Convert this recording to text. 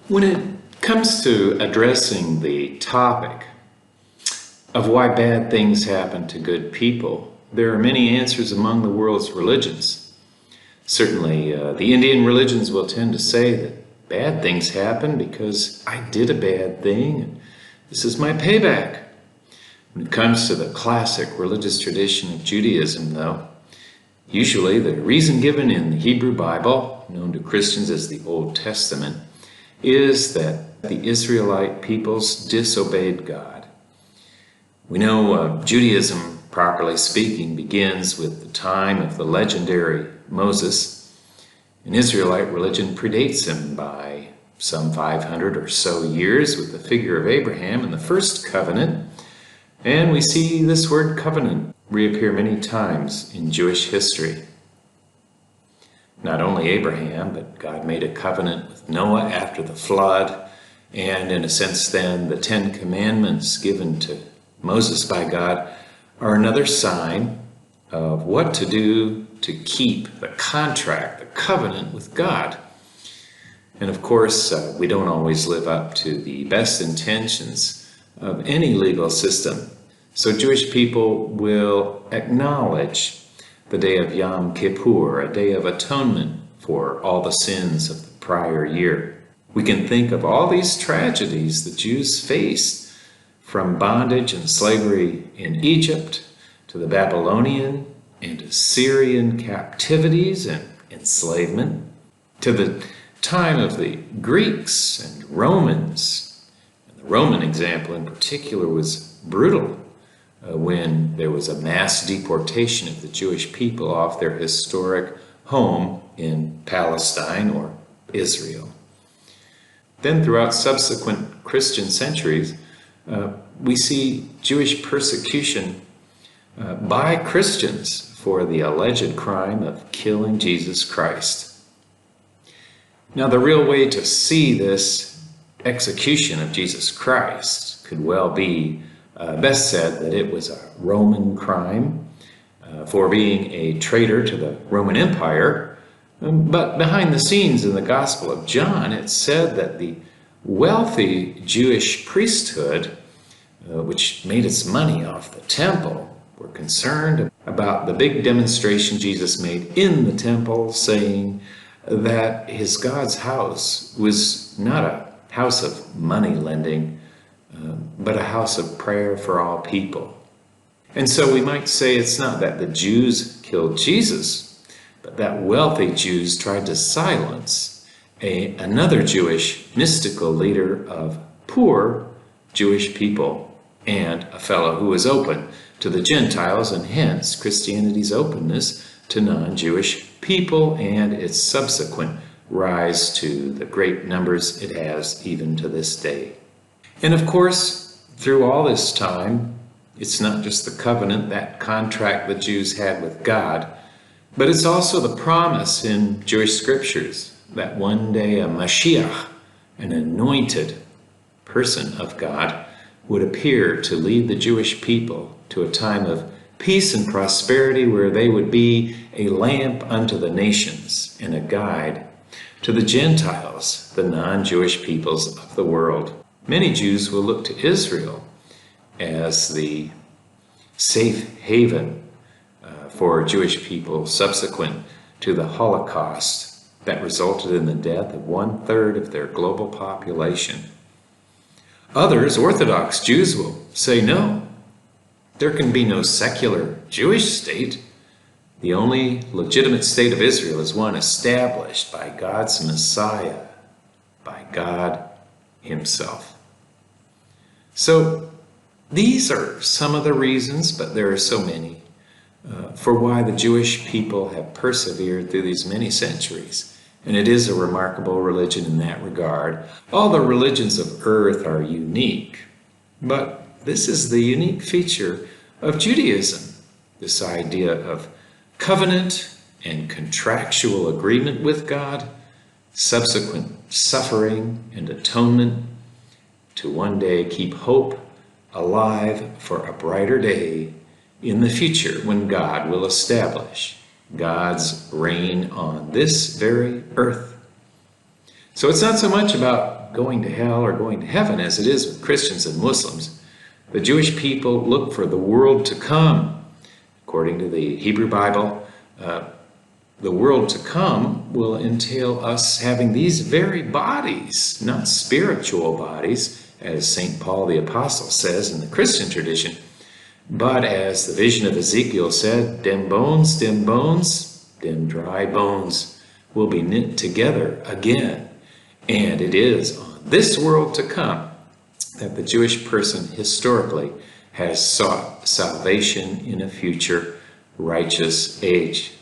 When it comes to addressing the topic of why bad things happen to good people, there are many answers among the world's religions. Certainly, the Indian religions will tend to say that bad things happen because I did a bad thing, and this is my payback. When it comes to the classic religious tradition of Judaism, though, usually the reason given in the Hebrew Bible, known to Christians as the Old Testament, is that the Israelite peoples disobeyed God. We know Judaism, properly speaking, begins with the time of the legendary Moses. An Israelite religion predates him by some 500 or so years with the figure of Abraham and the first covenant. And we see this word covenant reappear many times in Jewish history. Not only Abraham, but God made a covenant with Noah after the flood, and in a sense then the 10 Commandments given to Moses by God are another sign of what to do to keep the contract, the covenant with God. And of course, we don't always live up to the best intentions of any legal system. So Jewish people will acknowledge the day of Yom Kippur, a day of atonement for all the sins of the prior year. We can think of all these tragedies the Jews faced, from bondage and slavery in Egypt to the Babylonian and Assyrian captivities and enslavement, to the time of the Greeks and Romans. And the Roman example in particular was brutal, when there was a mass deportation of the Jewish people off their historic home in Palestine or Israel. Then throughout subsequent Christian centuries, we see Jewish persecution by Christians for the alleged crime of killing Jesus Christ. Now, the real way to see this execution of Jesus Christ could well be best said that it was a Roman crime for being a traitor to the Roman Empire. But behind the scenes in the Gospel of John, it said that the wealthy Jewish priesthood, which made its money off the temple, were concerned about the big demonstration Jesus made in the temple, saying that his God's house was not a house of money lending, but a house of prayer for all people. And so we might say it's not that the Jews killed Jesus, but that wealthy Jews tried to silence another Jewish mystical leader of poor Jewish people and a fellow who was open to the Gentiles, and hence Christianity's openness to non-Jewish people and its subsequent rise to the great numbers it has even to this day. And of course, through all this time, it's not just the covenant, that contract the Jews had with God, but it's also the promise in Jewish scriptures that one day a Mashiach, an anointed person of God, would appear to lead the Jewish people to a time of peace and prosperity where they would be a lamp unto the nations and a guide to the Gentiles, the non-Jewish peoples of the world. Many Jews will look to Israel as the safe haven for Jewish people subsequent to the Holocaust that resulted in the death of 1/3 of their global population. Others, Orthodox Jews, will say no. There can be no secular Jewish state. The only legitimate state of Israel is one established by God's Messiah, by God Himself. So these are some of the reasons, but there are so many, for why the Jewish people have persevered through these many centuries. And it is a remarkable religion in that regard. All the religions of earth are unique, but this is the unique feature of Judaism, this idea of covenant and contractual agreement with God, subsequent suffering and atonement, to one day keep hope alive for a brighter day in the future when God will establish God's reign on this very earth. So it's not so much about going to hell or going to heaven as it is with Christians and Muslims. The Jewish people look for the world to come. According to the Hebrew Bible, the world to come will entail us having these very bodies, not spiritual bodies, as St. Paul the Apostle says in the Christian tradition, but as the vision of Ezekiel said, them bones, them dry bones will be knit together again. And it is on this world to come that the Jewish person historically has sought salvation in a future righteous age.